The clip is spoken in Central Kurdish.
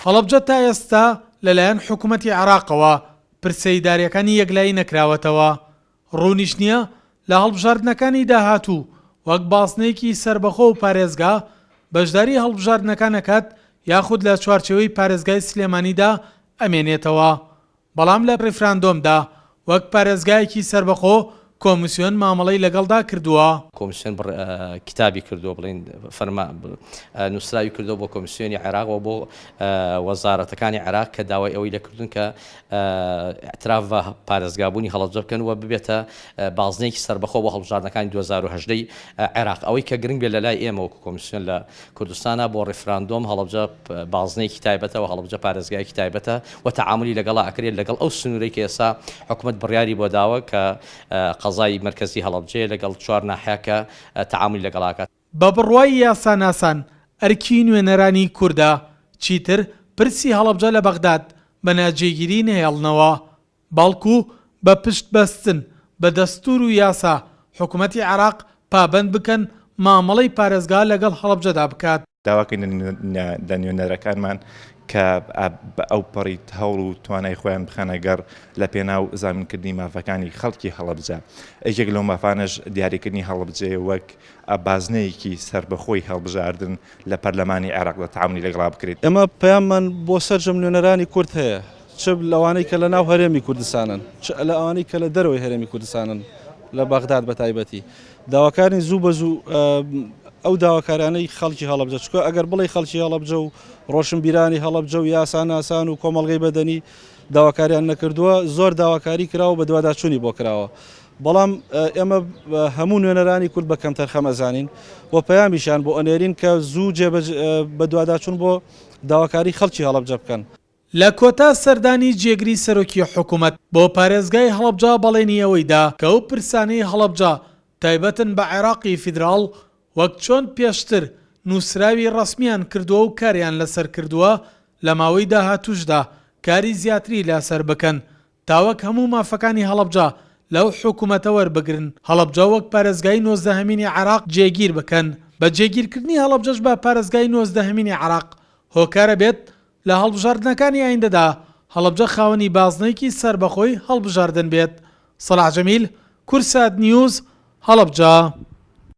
هەڵەبجە تا ئێستا لەلایەن حکوومەتی عێراقەوە پرسەیداریەکانی یەکلایی نەکراوەتەوە. ڕوونیش نییە لە هەڵبژاردنەکانی داهاتوو وەک باسنەیەکی سربەخۆ و پارێزگا بەشداری هەڵبژاردنەکانەکەت یاخود لە چوارچێوەی پارێزگای سلێمانیدا ئەمێنێتەوە. بەڵام لە ڕیفراندۆمدا وەک پارێزگایەکی سربەخۆ کۆمیسیۆن مامەڵەی لەگەڵدا کردووە. کۆمیسیۆن کتابی کردووە بڵین فەرما نووسراوی کردو بۆ کۆمیسیۆنی عێراقەوە بۆ وەزارەتەکانی عێراق کە داوای ئەوەی لەکردون کە ئاعتراف بە پارێزگابوونی هەڵەبجە بکەن و ببێتە بازنێکی سربەخۆ بۆ هەڵبژاردنەکانی 2010 عێراق. ئەوەی کە گرنگ بێ لە لای ئێمە وەکو کۆمیسیۆن لە کوردستانە بۆ ڕیفراندۆم هەڵەبجە بازنێکی تایبەتەوە هەڵەبجە پارێزگایەکی تایبەتە و تەعاملی لەگەڵا ئەکرێت لەگەڵ ئەو سنوورەی کە ئێستا حکوومەت بڕیاری بۆ داوە کە قەزای مرکزی هەڵەبجەیە لەگەڵ 4 ناحیەکە تەعاملی لەگەڵاکات. بە بڕوای یاساناسان ئەرکی نوێنەرانی کووردە چیتر پرسی هەڵەبجە لە بەغداد بە ناجێگیری نەهێڵنەوە، بەڵکو بە پشت بەستن بە دەستور و یاسا حکوومەتی عێراق پابەند بکەن مامەڵەی پارێزگا لەگەڵ هەڵەبجەدا بکات. داواکەین لە نوێنەرەکانمان کە ئەو پەڕیت هەوڵ و توانای خۆیان بخەنەگەڕ لە پێناو زانینکردنی مافەکانی خەڵکی هەڵەبجە. یەک لەو مافانەش دیاریکردنی هەڵەبجەیە وەک بازنەیەکی سربەخۆی هەڵبژاردن لە پەرلەمانی عێراقدا تەعاملی لەگەڵا بکرێت. ئێمە پەیاممان بۆ سەرجەم نوێنەرانی کورد هەیە، چ لەوانەی کە لە ناو هەرێمی کوردستانن، چ لە ئەوانەی کە لە دەرەوەی هەرێمی کوردستانن لە بەغداد بە تایبەتی داواکاری زوو بە زوو ئەو داواکارانەی خەڵکی هەڵەبجە، چکە ئەگەر بڵێ خەڵکی هەڵەبجە و ڕۆشنبیرانی هەڵەبجە و یاساناسان و کۆمەڵگەی بەدەنی داواکاریان نەکردووە، زۆر داواکاری کراوە بە دوواداچوونی بۆ کراوە. بەڵام ئێمە هەموو نوێنەرانی کورد بە کەمتەر خەمەزانین و پەیامیشان بۆ ئەنێرین کە زوو بە دوواداچوون بۆ داواکاری خەڵکی هەڵەبجە بکەن. لە کۆتا سەردانی جێگری سەرۆکی حکوومەت بۆ پارێزگای هەڵەبجە بەڵێنی ئەوەیدا کە ئەو پرسانەی هەڵەبجە تایبەتن بە عێراقی فیدراڵ وەک چۆن پێشتر نووسراوی ڕسمیان کردووە و کاریان لەسەر کردووە لە ماوەی داهاتووشدا کاری زیاتری لەسەر بکەن تاوەک هەموو مافەکانی هەڵەبجە لەو حکوومەتە وەربگرن، هەڵەبجە وەک پارێزگای 19هەمینی عێراق جێگیر بکەن. بە جێگیرکردنی هەڵەبجەش بە پارێزگای 19هەمینی عێراق هۆکارە بێت لە هەڵبژاردنەکانی ئایندەدا هەڵەبجە خاوەنی بازنەیەکی سربەخۆی هەڵبژاردن بێت. سەلاح جەمیل، کورسات نیوز، هەڵەبجە.